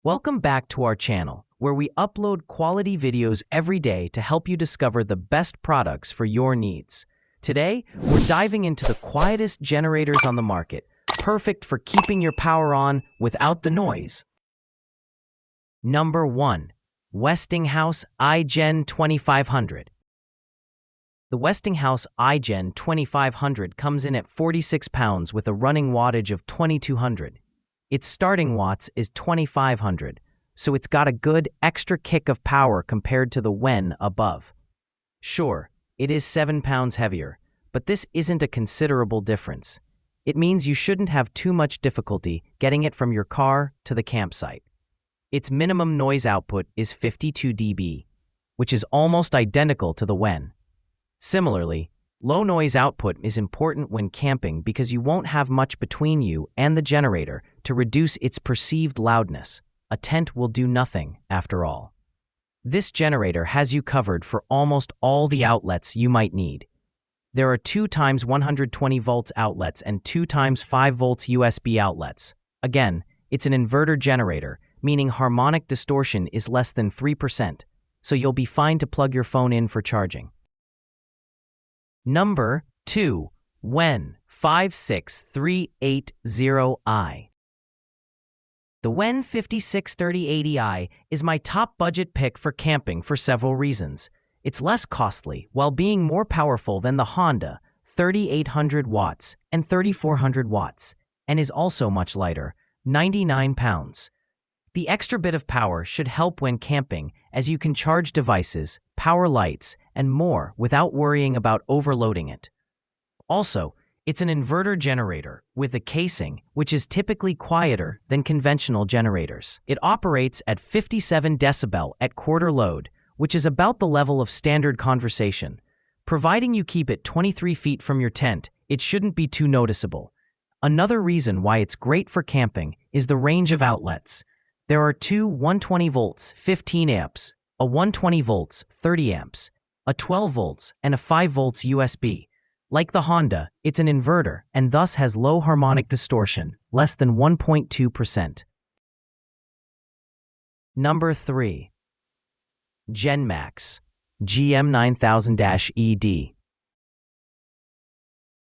Welcome back to our channel, where we upload quality videos every day to help you discover the best products for your needs. Today, we're diving into the quietest generators on the market, perfect for keeping your power on without the noise. Number 1. Westinghouse iGen 2500. The Westinghouse iGen 2500 comes in at 46 pounds with a running wattage of 2200. Its starting watts is 2500, so it's got a good extra kick of power compared to the WEN above. Sure, it is 7 pounds heavier, but this isn't a considerable difference. It means you shouldn't have too much difficulty getting it from your car to the campsite. Its minimum noise output is 52 dB, which is almost identical to the WEN. Similarly, low noise output is important when camping because you won't have much between you and the generator to reduce its perceived loudness. A tent will do nothing, after all. This generator has you covered for almost all the outlets you might need. There are 2 times 120 volts outlets and 2 times 5 volts USB outlets. Again, it's an inverter generator, meaning harmonic distortion is less than 3%, so you'll be fine to plug your phone in for charging. Number 2. WEN 56380i. The WEN 563080i is my top budget pick for camping for several reasons. It's less costly while being more powerful than the Honda 3800 watts and 3400 watts, and is also much lighter, 99 pounds. The extra bit of power should help when camping, as you can charge devices, power lights, and more without worrying about overloading it. Also, it's an inverter generator with a casing which is typically quieter than conventional generators. It operates at 57 decibel at quarter load, which is about the level of standard conversation. Providing you keep it 23 feet from your tent, it shouldn't be too noticeable. Another reason why it's great for camping is the range of outlets. There are 2 120 volts 15 amps, a 120 volts 30 amps, a 12 volts, and a 5 volts USB. Like the Honda, it's an inverter and thus has low harmonic distortion, less than 1.2%. Number 3. GenMax GM9000-ED.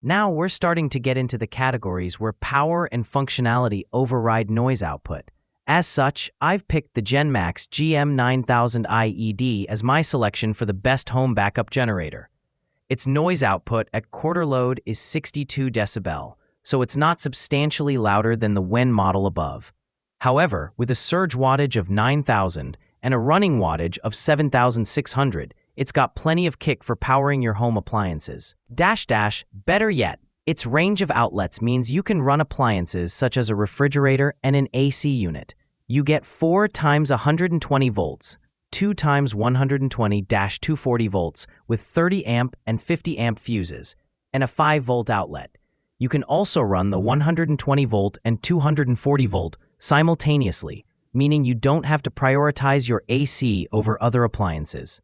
Now we're starting to get into the categories where power and functionality override noise output. As such, I've picked the GenMax GM9000-ED as my selection for the best home backup generator. Its noise output at quarter load is 62 decibel, so it's not substantially louder than the WEN model above. However, with a surge wattage of 9,000 and a running wattage of 7,600, it's got plenty of kick for powering your home appliances. Better yet, its range of outlets means you can run appliances such as a refrigerator and an AC unit. You get 4 times 120 volts, 2 times 120-240 volts with 30 amp and 50 amp fuses, and a 5 volt outlet. You can also run the 120 volt and 240 volt simultaneously, meaning you don't have to prioritize your AC over other appliances.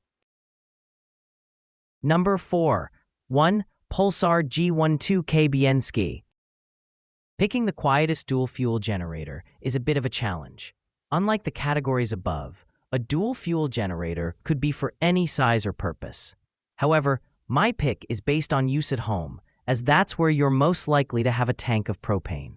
Number 4. 1. Pulsar G12KBN Ski. Picking the quietest dual-fuel generator is a bit of a challenge. Unlike the categories above, a dual-fuel generator could be for any size or purpose. However, my pick is based on use at home, as that's where you're most likely to have a tank of propane.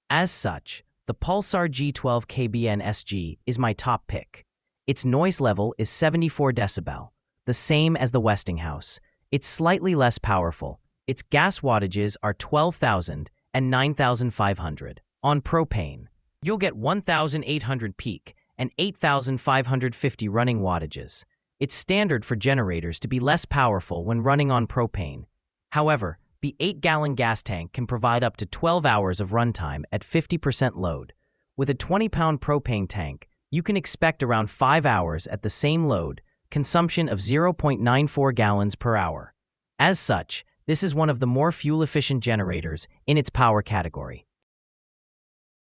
As such, the Pulsar G12KBN SG is my top pick. Its noise level is 74 decibel, the same as the Westinghouse. It's slightly less powerful. Its gas wattages are 12,000 and 9,500. On propane, you'll get 1,800 peak and 8,550 running wattages. It's standard for generators to be less powerful when running on propane. However, the 8-gallon gas tank can provide up to 12 hours of runtime at 50% load. With a 20-pound propane tank, you can expect around 5 hours at the same load, consumption of 0.94 gallons per hour. As such, this is one of the more fuel-efficient generators in its power category.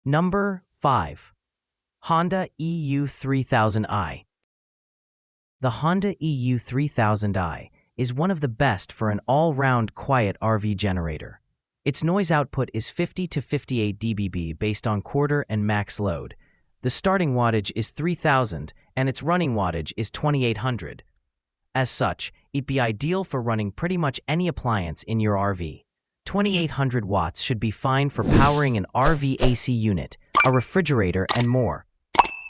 Number 5. Honda EU3000i. The Honda EU3000i is one of the best for an all-round quiet RV generator. Its noise output is 50 to 58 dBb based on quarter and max load. The starting wattage is 3000 and its running wattage is 2800. As such, it'd be ideal for running pretty much any appliance in your RV. 2800 watts should be fine for powering an RV AC unit, a refrigerator, and more.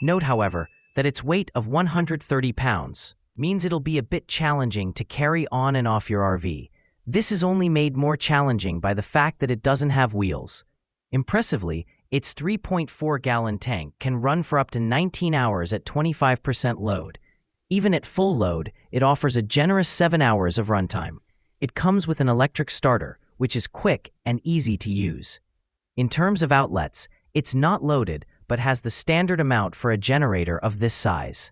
Note, however, that its weight of 130 pounds means it'll be a bit challenging to carry on and off your RV. This is only made more challenging by the fact that it doesn't have wheels. Impressively, its 3.4-gallon tank can run for up to 19 hours at 25% load. Even at full load, it offers a generous 7 hours of runtime. It comes with an electric starter, which is quick and easy to use. In terms of outlets, it's not loaded, but has the standard amount for a generator of this size.